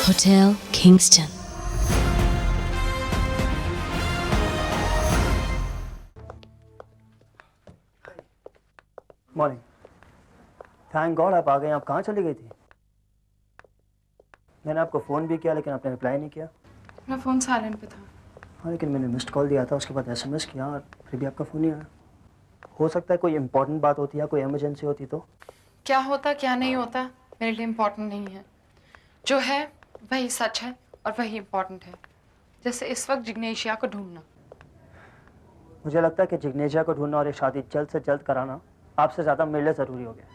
Hotel Kingston. Morning. Thank God आप आ गए। आप कहाँ चली गई थी? मैंने आपको फ़ोन भी किया लेकिन आपने रिप्लाई नहीं किया। मेरा फ़ोन साइलेंट पे था। हाँ, लेकिन मैंने मिस्ड कॉल दिया था, उसके बाद एसएमएस किया और फिर भी आपका फ़ोन नहीं आया। हो सकता है कोई इम्पोर्टेंट बात होती या कोई इमरजेंसी होती तो? क्या होता क्या नहीं होता मेरे लिए इम्पोर्टेंट नहीं है। जो है वही सच है और वही इम्पोर्टेंट है। जैसे इस वक्त जिग्नेशिया को ढूंढना। मुझे लगता है कि जिग्नेशिया को ढूंढना और ये शादी जल्द से जल्द कराना आपसे ज़्यादा मेरे लिए ज़रूरी हो गया।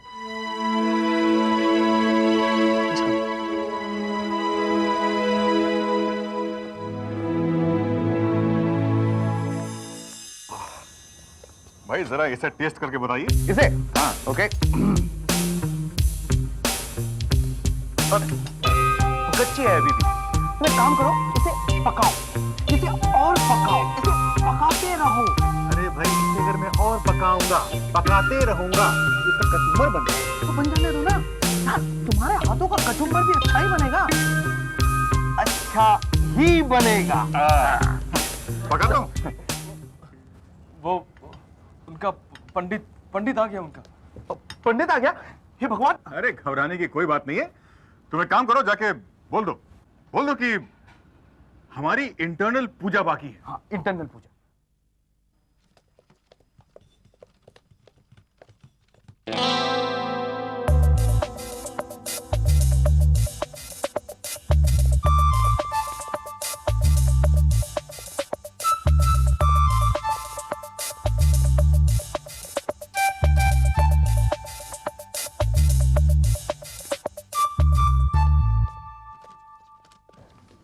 भाई जरा इसे टेस्ट करके बताइए। इसे? हाँ, ओके। कच्ची है अभी भी। तुम एक काम करो, इसे पकाओ, इसे और पकाओ, इसे पकाते रहो। अरे भाई इसे अगर मैं और पकाऊंगा, पकाते रहूंगा, इसका कचुम्बर बन जाएगा। तो बन जाने दो ना। हाँ, तुम्हारे हाथों का कचुम्बर भी अच्छा ही बनेगा। अच्छा ही बनेगा। पकाता हूँ। वो उनका पंडित आ गया उनका। पंडित आ गया? हे भगवान! अरे घबराने की कोई बात नहीं है। तुम एक काम करो, जाके बोल दो कि हमारी इंटरनल पूजा बाकी है। हाँ, इंटरनल पूजा।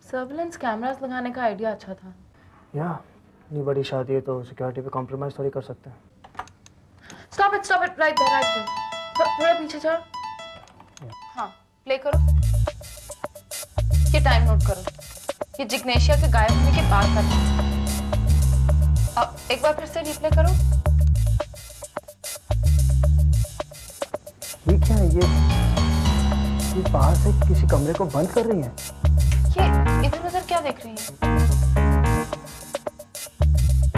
सर्विलेंस कैमरास लगाने का आइडिया अच्छा था। ये बड़ी शादी है तो सिक्योरिटी पे कॉम्प्रोमाइज़ थोड़ी कर सकते हैं। Stop it right there. थोड़ा पीछे चढ़। हाँ, प्ले करो। ये टाइम नोट करो। ये जिग्नेशिया के गायब होने के बाद का था। अब एक बार फिर से रिप्ले करो। ये क्या है? ये बाहर से किसी कमरे को बंद कर रही है। ये इधर उधर क्या देख रही है?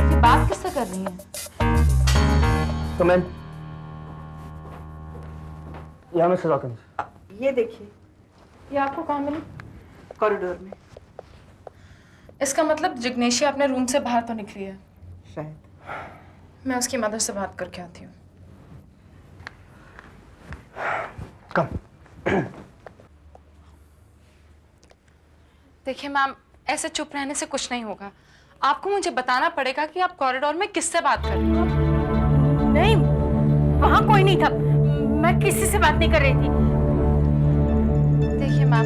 ये बात किससे कर रही है? तो मैं या मिस्टर हॉकिंस। ये देखिए, ये आपको कहाँ मिली? कॉरिडोर में। इसका मतलब जिग्नेशिया अपने रूम से बाहर तो निकली है। शायद। मैं उसकी मदर से बात करके आती हूँ। कम। देखिए मैम, ऐसे चुप रहने से कुछ नहीं होगा। आपको मुझे बताना पड़ेगा कि आप कॉरिडोर में किससे बात कर रही हैं। नहीं, वहाँ कोई नहीं था। मैं किसी से बात नहीं कर रही थी। देखिए मैम,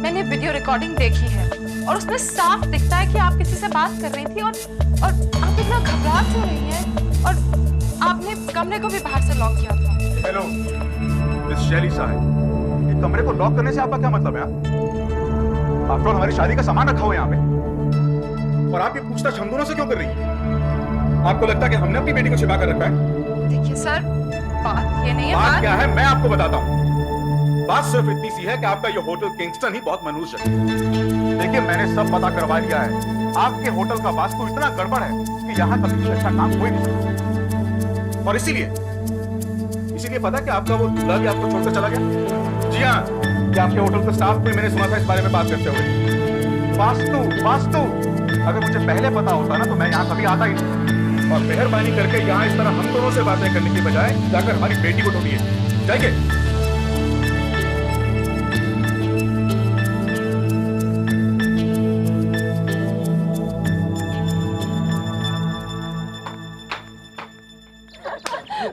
मैंने वीडियो रिकॉर्डिंग देखी है और उसमें साफ दिखता है कि आप किसी से बात कर रही थी और आप इतना घबरा क्यों रही हैं? और आपने कमरे को भी बाहर से लॉक किया था। हेलो मिस शैली साहब, ये कमरे को लॉक करने से आपका क्या मतलब है? आफ्टर ऑल हमारी शादी का सामान रखा हुआ है यहाँ पे, और आप ये पूछताछ हम दोनों से क्यों कर रही है? आपको लगता है कि हमने अपनी बेटी को छिपा कर रखा है? देखिए सर, बात ये नहीं है। बात क्या है मैं आपको बताता हूँ। बात सिर्फ इतनी सी है कि आपका ये होटल किंगस्टन ही बहुत मनहूस है। देखिए मैंने सब पता करवा लिया है। आपके होटल का वास्तु इतना गड़बड़ है कि यहाँ कभी भी अच्छा काम कोई नहीं सकता। और इसीलिए पता कि आपका वो दूल्हा भी आपको छोड़कर चला गया। जी हाँ, कि आपके होटल का स्टाफ को मैंने सुना था इस बारे में बात करते हुए। वास्तु अगर मुझे पहले पता होता ना तो मैं यहाँ कभी आता ही नहीं। और मेहरबानी करके यहाँ इस तरह हम दोनों से बातें करने की बजाय जाकर हमारी बेटी को ढूंढिए। जाइए।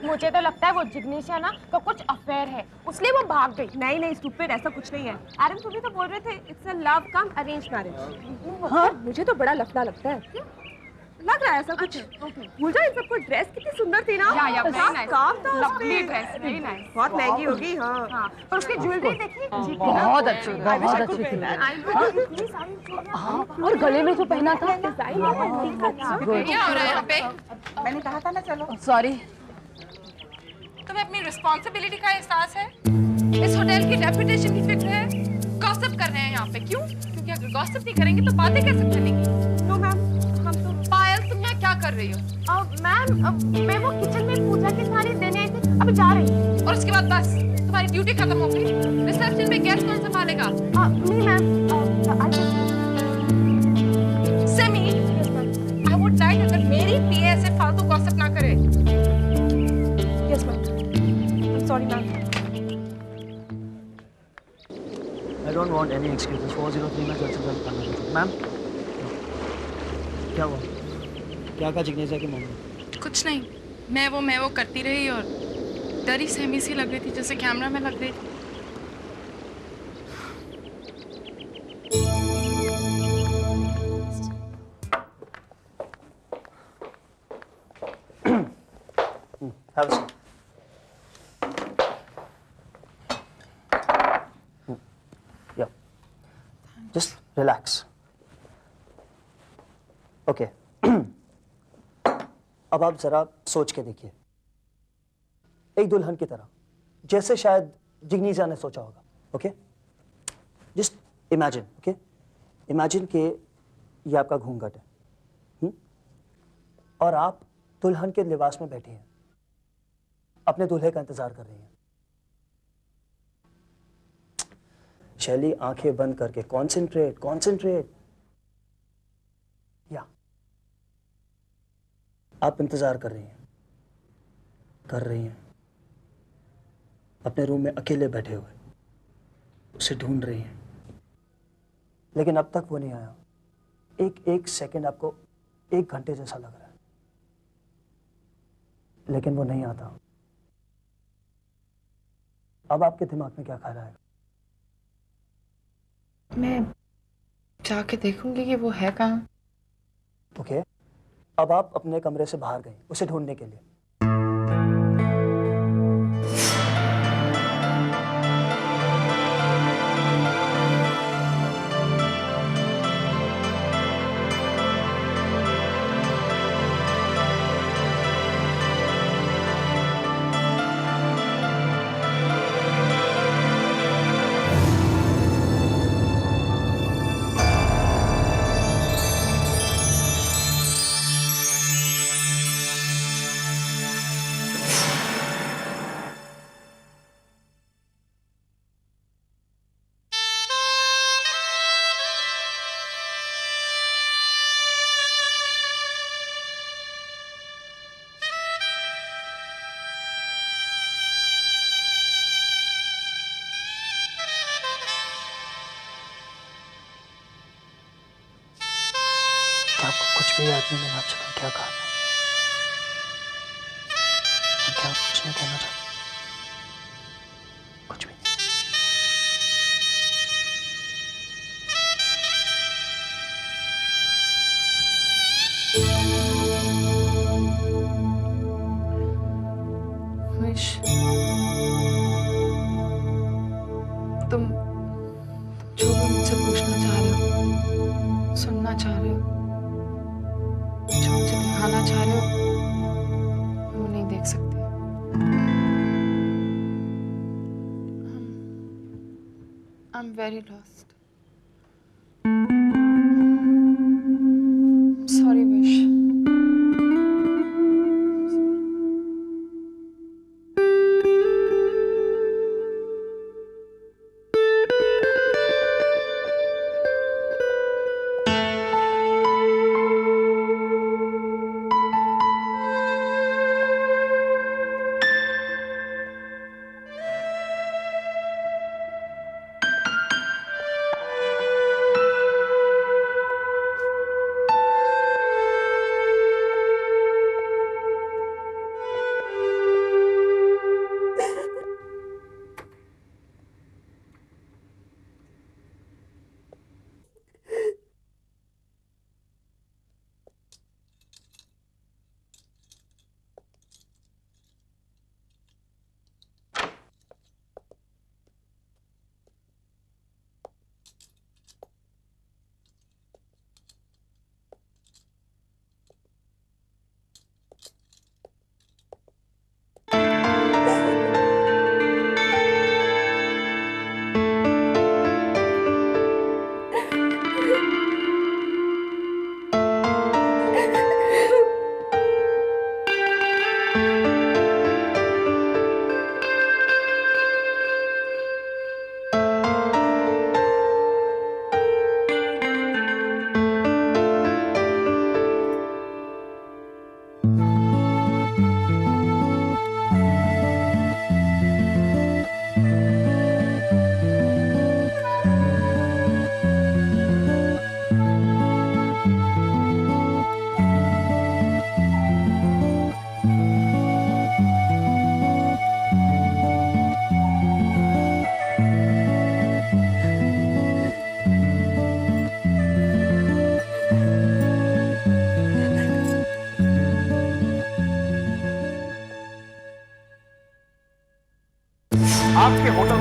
मुझे तो लगता है वो जिग्नेशिया ना तो कुछ अफेयर है, इसलिए वो भाग गई। नहीं स्टूपिड, ऐसा कुछ नहीं है। एडम तुम भी तो बोल रहे थे it's a love come arrange marriage. हाँ, मुझे तो बड़ा लफड़ा लगता है। लग रहा है ऐसा कुछ। भूल जाओ, इन सबको ड्रेस कितनी सुंदर थी ना। काम था लवली ड्रेस, वेरी नाइस। बहुत महंगी होगी। हाँ, पर उसकी ज्वेलरी देखी? बहुत अच्छी थी। और गले में जो पहना था क्या हो रहा है यहाँ पे? मैंने कहा था ना चलो। सॉरी। तुम्हें अपनी रिस्पॉन्सिबिलिटी का एहसास है? इस होटल की रेपुटेशन की फिक्र है? गॉसिप गॉसिप कर रहे हैं यहाँ पे। क्यों? क्योंकि अगर गॉसिप नहीं करेंगे तो बातें कैसे चलेंगी? नो मैम, हम तो पायल, तुम यहाँ क्या कर रही हो? मैम, मैं वो किचन में पूजा की थाली देने आई थी, अभी जा रही हूँ। और उसके बाद बस तुम्हारी ड्यूटी खत्म हो गई। रिसेप्शन में गेस्ट कौन संभालेगा? नहीं ma'am, semi, I would like अगर मेरी पीए ऐसे फालतू गॉसिप ना करे। Yes ma'am, sorry ma'am. I don't want any excuses. 403 में चर्चा करना है। मैम, क्या हुआ? क्या कहा जिग्नेशिया के मामले? कुछ नहीं, मैं वो करती रही और डरी सहमी सी लग रही थी, जैसे कैमरा में लग रही थी। Have a seat. Yeah. Just relax. Okay. अब आप जरा सोच के देखिए, एक दुल्हन की तरह, जैसे शायद जिग्नेशिया ने सोचा होगा। Okay, just imagine. Okay, imagine कि ये आपका घूंघट है, और आप दुल्हन के लिबास में बैठी हैं, अपने दूल्हे का इंतजार कर रही हैं। शैली, आंखें बंद करके कॉन्सेंट्रेट कॉन्सेंट्रेट। या आप इंतजार कर रही हैं अपने रूम में अकेले बैठे हुए, उसे ढूंढ रही हैं, लेकिन अब तक वो नहीं आया। एक सेकंड आपको 1 घंटे जैसा लग रहा है, लेकिन वो नहीं आता। अब आपके दिमाग में क्या ख्याल आएगा? मैं जाके देखूंगी कि वो है कहाँ। ओके, अब आप अपने कमरे से बाहर गए उसे ढूंढने के लिए। आपको कुछ भी याद नहीं है आपसे क्या कहा था? और क्या आप कुछ नहीं कहना चाहते? कुछ भी नहीं। विश, तुम जो भी मुझसे पूछना चाह रहे हो, सुनना चाह रहे हो, जो मुझे दिखाना चाह रहे हो, वो नहीं देख सकते। I'm very lost. I'm sorry, Vish.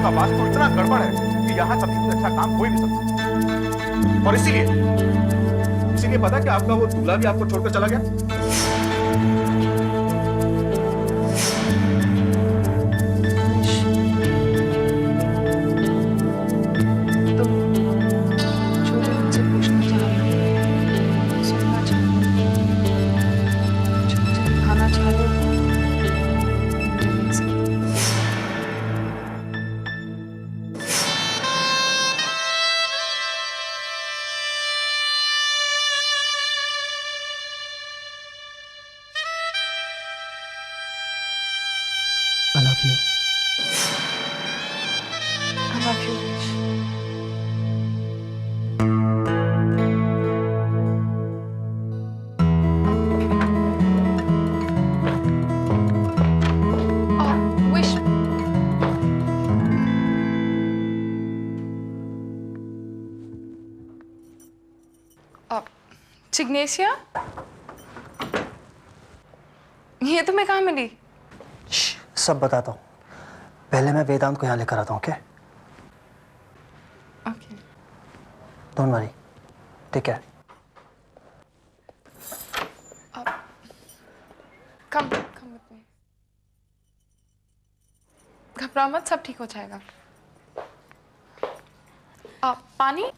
का वास्तु इतना गड़बड़ है कि यहाँ कभी भी अच्छा काम हो ही नहीं सकता। और इसीलिए पता है कि आपका वो दूल्हा भी आपको छोड़कर चला गया। जो भी मुझसे पूछना चाह रहे हो, सुनना चाह रहे हो, जो मुझे दिखाना चाह रहे हो, मैं देख सकती हूँ। I love you. I love you, Vish. Wish. जिग्नेशिया, ये तुम्हें कहाँ मिली? सब बताता हूँ। पहले मैं वेदांत को यहाँ लेकर आता हूँ, okay? Okay. Don't worry, take care. Come with me. घबराओ मत, सब ठीक हो जाएगा। पानी?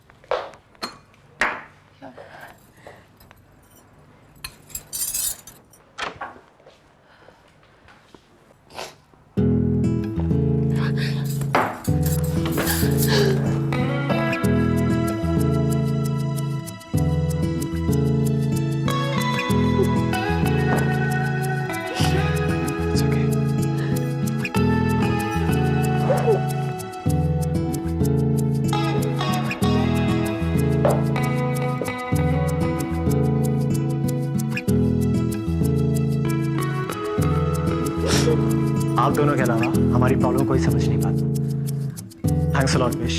आप दोनों के अलावा हमारी प्रॉब्लम कोई समझ नहीं पाता। Thanks a lot wish.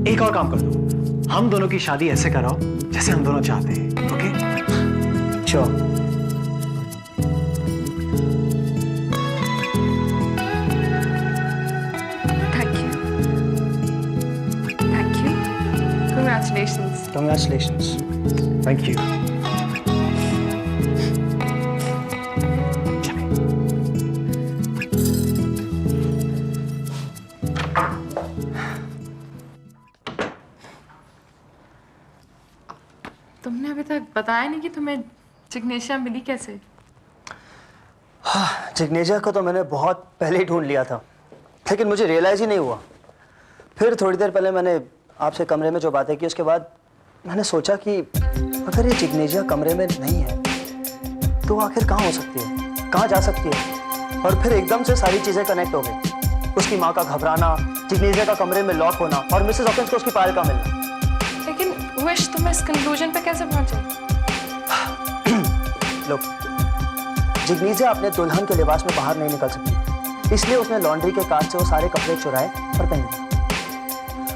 एक और काम कर दो, हम दोनों की शादी ऐसे कराओ जैसे हम दोनों चाहते हैं, okay? Sure. Thank you. Thank you. Congratulations. Congratulations. Thank you. तुमने अभी तक बताया नहीं कि तुम्हें जिग्नेशिया मिली कैसे? जिग्नेशिया को तो मैंने बहुत पहले ही ढूंढ लिया था, लेकिन मुझे रियलाइज ही नहीं हुआ। फिर थोड़ी देर पहले मैंने आपसे कमरे में जो बातें की, उसके बाद मैंने सोचा कि अगर ये जिग्नेशिया कमरे में नहीं है तो आखिर कहाँ हो सकती है, कहाँ जा सकती है? और फिर एकदम से सारी चीज़ें कनेक्ट हो गई। उसकी माँ का घबराना, जिग्नेशिया का कमरे में लॉक होना और मिसेस हॉकिंस को उसकी पायल का मिलना। लेकिन विश, तुम इस कंक्लूजन पे कैसे पहुंचे? लोग, जिग्नेशिया अपने दुल्हन के लिबास में बाहर नहीं निकल सकती, इसलिए उसने लॉन्ड्री के कार्ट से वो सारे कपड़े चुराए और पहन लिए।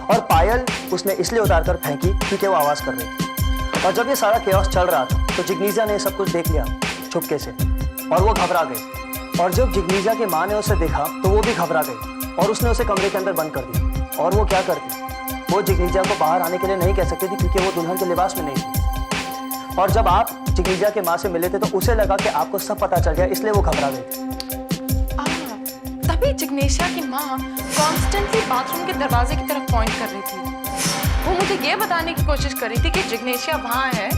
और पायल उसने इसलिए उतार कर फेंकी क्योंकि वो आवाज कर रही थी। और जब ये सारा केओस चल रहा था तो जिग्नेशिया ने सब कुछ देख लिया छुपके से, और वो घबरा गई। और जब जिग्नेशिया की माँ ने उसे देखा तो वो भी घबरा गई और उसने उसे कमरे के अंदर बंद कर दिया। और वो क्या करती, वो जिग्नेशिया को बाहर आने के लिए नहीं कह सकती थी क्योंकि वो दुल्हन के लिबास में नहीं थी। और जब आप जिग्नेशिया के माँ से मिले थे तो उसे लगा कि आपको सब पता चल गया, इसलिए वो घबरा गई। तभी जिग्नेशिया की माँ कॉन्स्टेंटली बाथरूम के दरवाजे की तरफ पॉइंट कर रही थी। वो मुझे ये बताने की कोशिश कर रही थी कि जिग्नेशिया वहाँ है,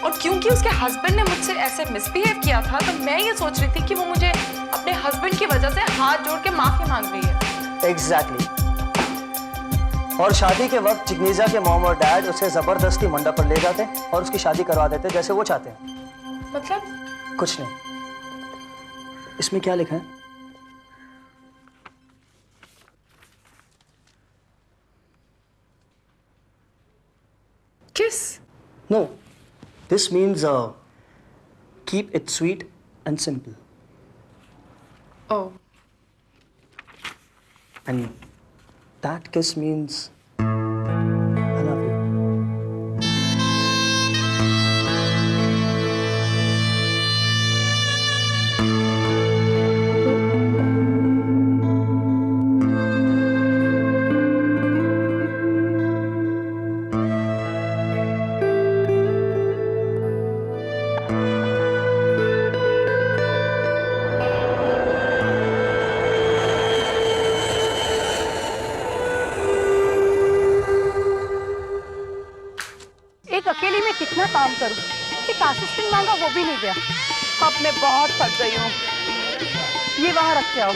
और क्योंकि उसके हस्बैंड ने मुझसे ऐसे मिसबिहेव किया था तो मैं ये सोच रही थी कि वो मुझे अपने हस्बैंड की वजह से हाथ जोड़ के माफी मांग रही है। एग्जैक्टली। और शादी के वक्त जिग्नेशिया के मॉम और डैड उसे जबरदस्ती मंडप पर ले जाते और उसकी शादी करवा देते जैसे वो चाहते हैं। मतलब? कुछ नहीं। इसमें क्या लिखा है? किस? No, this means keep it sweet and simple. Oh. And that kiss means I love you. कितना काम करूं, एक असिस्टेंट मांगा वो भी नहीं दिया। अब मैं बहुत फंस गई हूँ। ये वहां रख के आओ।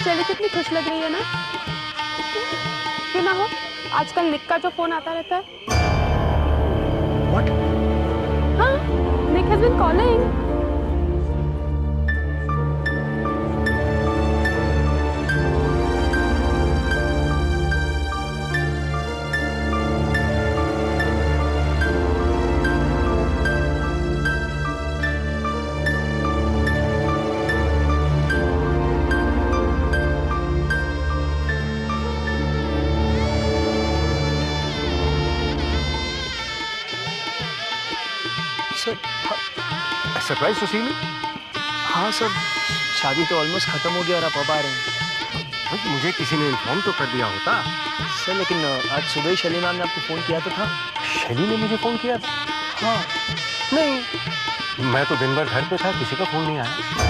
चली कितनी खुश लग रही है ना। क्यों ना हो, आजकल निक का जो फोन आता रहता है। What? हाँ, Nick has been calling. Sir surprise to see me? हाँ सर, शादी तो ऑलमोस्ट खत्म हो गया और आप अब आ रहे हैं। भाई मुझे किसी ने इन्फॉर्म तो कर दिया होता। सर लेकिन आज सुबह ही शैली मैम ने आपको फ़ोन किया तो था। शैली ने मुझे फोन किया था? हाँ। नहीं, मैं तो दिन भर घर पे था, किसी का फोन नहीं आया।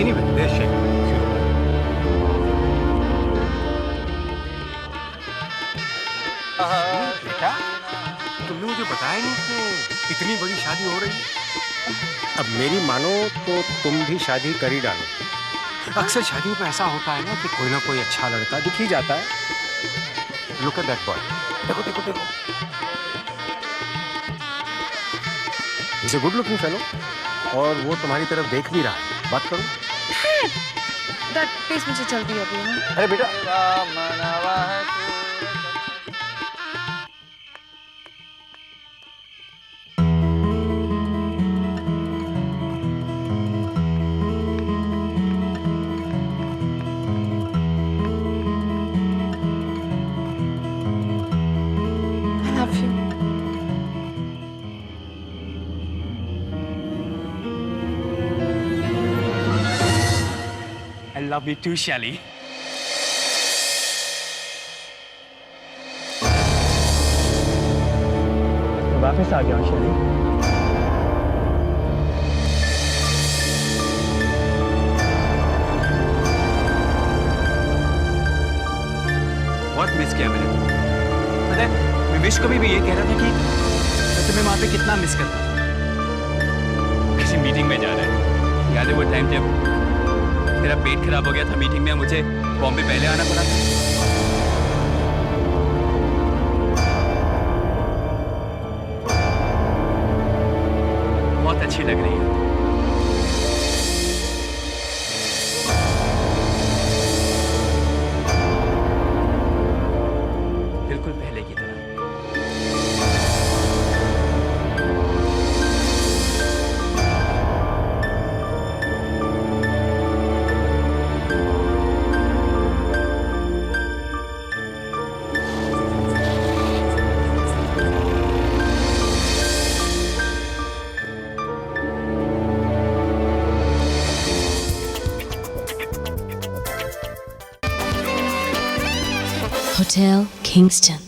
Anyway, there's Shane. बेटा, तुमने मुझे बताया नहीं कि इतनी बड़ी शादी हो रही है। अब मेरी मानो तो तुम भी शादी कर ही डालो। अक्सर शादियों पे ऐसा होता है ना कि कोई ना कोई अच्छा लड़का दिख ही जाता है। Look at that boy. देखो देखो देखो। He's a good looking fellow और वो तुम्हारी तरफ देख भी रहा है। बात करो। डैड प्लीज मुझे जल्दी अभी ना। अरे बेटा, I love you. I love you too, Shelly. वापस आ गया शैली। बहुत मिस किया मैंने तुम्हें। पता है, मैं विश को भी ये कह रहा था कि मैं तुम्हें वहां पे कितना मिस करता था। किसी मीटिंग में जा रहे हैं, याद है वो टाइम जब मेरा पेट खराब हो गया था मीटिंग में, मुझे बॉम्बे पहले आना पड़ा था। बहुत अच्छी लग रही है। बिल्कुल पहले की तरह। Hotel Kingston.